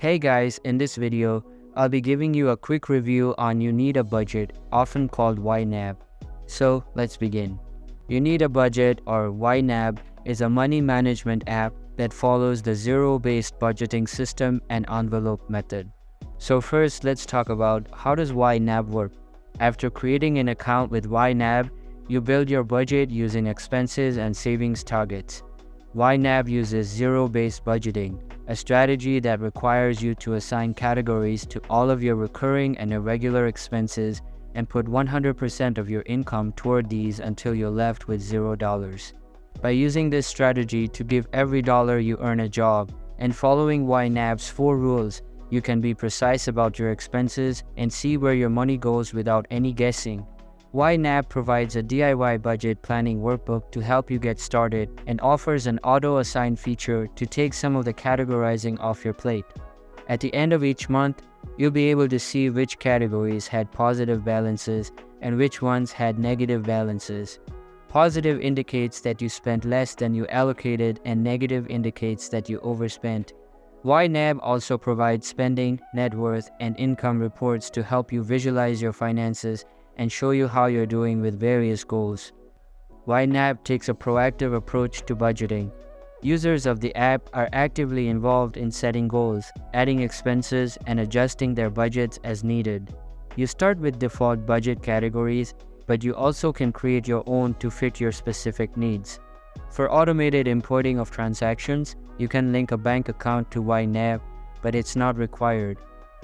Hey guys, in this video, I'll be giving you a quick review on You Need a Budget, often called YNAB. So let's begin. You Need a Budget, or YNAB, is a money management app that follows the zero-based budgeting system and envelope method. So first, let's talk about how does YNAB work. After creating an account with YNAB, you build your budget using expenses and savings targets. YNAB uses zero-based budgeting, a strategy that requires you to assign categories to all of your recurring and irregular expenses and put 100% of your income toward these until you're left with $0. By using this strategy to give every dollar you earn a job and following YNAB's 4 rules, you can be precise about your expenses and see where your money goes without any guessing. YNAB provides a DIY budget planning workbook to help you get started and offers an auto-assign feature to take some of the categorizing off your plate. At the end of each month, you'll be able to see which categories had positive balances and which ones had negative balances. Positive indicates that you spent less than you allocated, and negative indicates that you overspent. YNAB also provides spending, net worth, and income reports to help you visualize your finances and show you how you're doing with various goals. YNAB takes a proactive approach to budgeting. Users of the app are actively involved in setting goals, adding expenses, and adjusting their budgets as needed. You start with default budget categories, but you also can create your own to fit your specific needs. For automated importing of transactions, you can link a bank account to YNAB, but it's not required.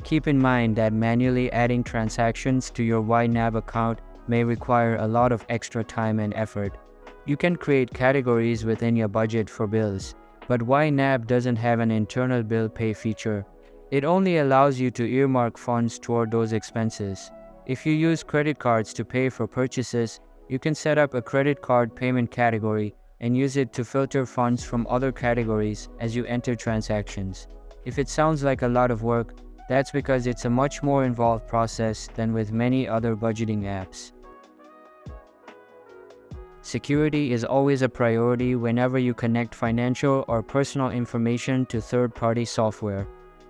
Keep in mind that manually adding transactions to your YNAB account may require a lot of extra time and effort. You can create categories within your budget for bills, but YNAB doesn't have an internal bill pay feature. It only allows you to earmark funds toward those expenses. If you use credit cards to pay for purchases, you can set up a credit card payment category and use it to filter funds from other categories as you enter transactions. If it sounds like a lot of work, that's because it's a much more involved process than with many other budgeting apps. Security is always a priority whenever you connect financial or personal information to third-party software.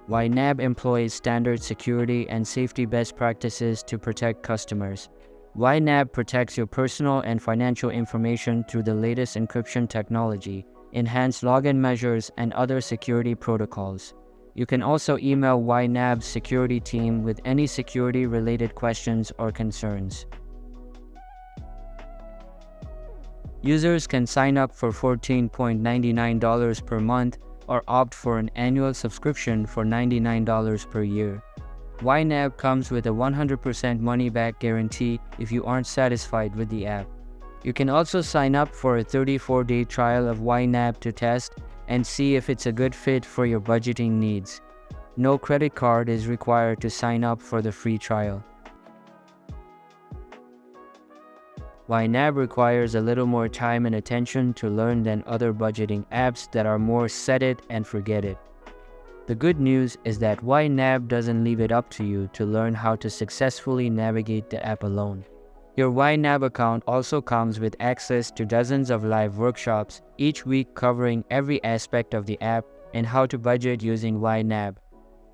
YNAB employs standard security and safety best practices to protect customers. YNAB protects your personal and financial information through the latest encryption technology, enhanced login measures, and other security protocols. You can also email YNAB's security team with any security-related questions or concerns. Users can sign up for $14.99 per month or opt for an annual subscription for $99 per year. YNAB comes with a 100% money-back guarantee if you aren't satisfied with the app. You can also sign up for a 34-day trial of YNAB to test and see if it's a good fit for your budgeting needs. No credit card is required to sign up for the free trial. YNAB requires a little more time and attention to learn than other budgeting apps that are more set it and forget it. The good news is that YNAB doesn't leave it up to you to learn how to successfully navigate the app alone. Your YNAB account also comes with access to dozens of live workshops each week covering every aspect of the app and how to budget using YNAB.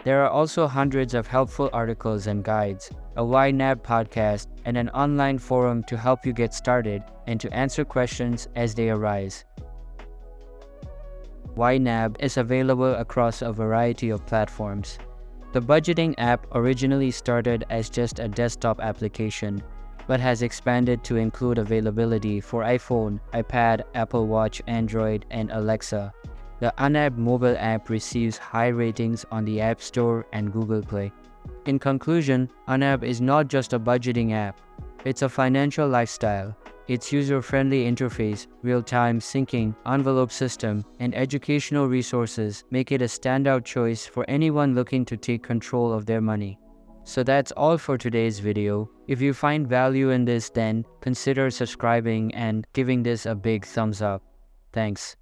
There are also hundreds of helpful articles and guides, a YNAB podcast, and an online forum to help you get started and to answer questions as they arise. YNAB is available across a variety of platforms. The budgeting app originally started as just a desktop application, but has expanded to include availability for iPhone, iPad, Apple Watch, Android, and Alexa. The YNAB mobile app receives high ratings on the App Store and Google Play. In conclusion, YNAB is not just a budgeting app, it's a financial lifestyle. Its user-friendly interface, real-time syncing, envelope system, and educational resources make it a standout choice for anyone looking to take control of their money. So that's all for today's video. If you find value in this, then consider subscribing and giving this a big thumbs up. Thanks.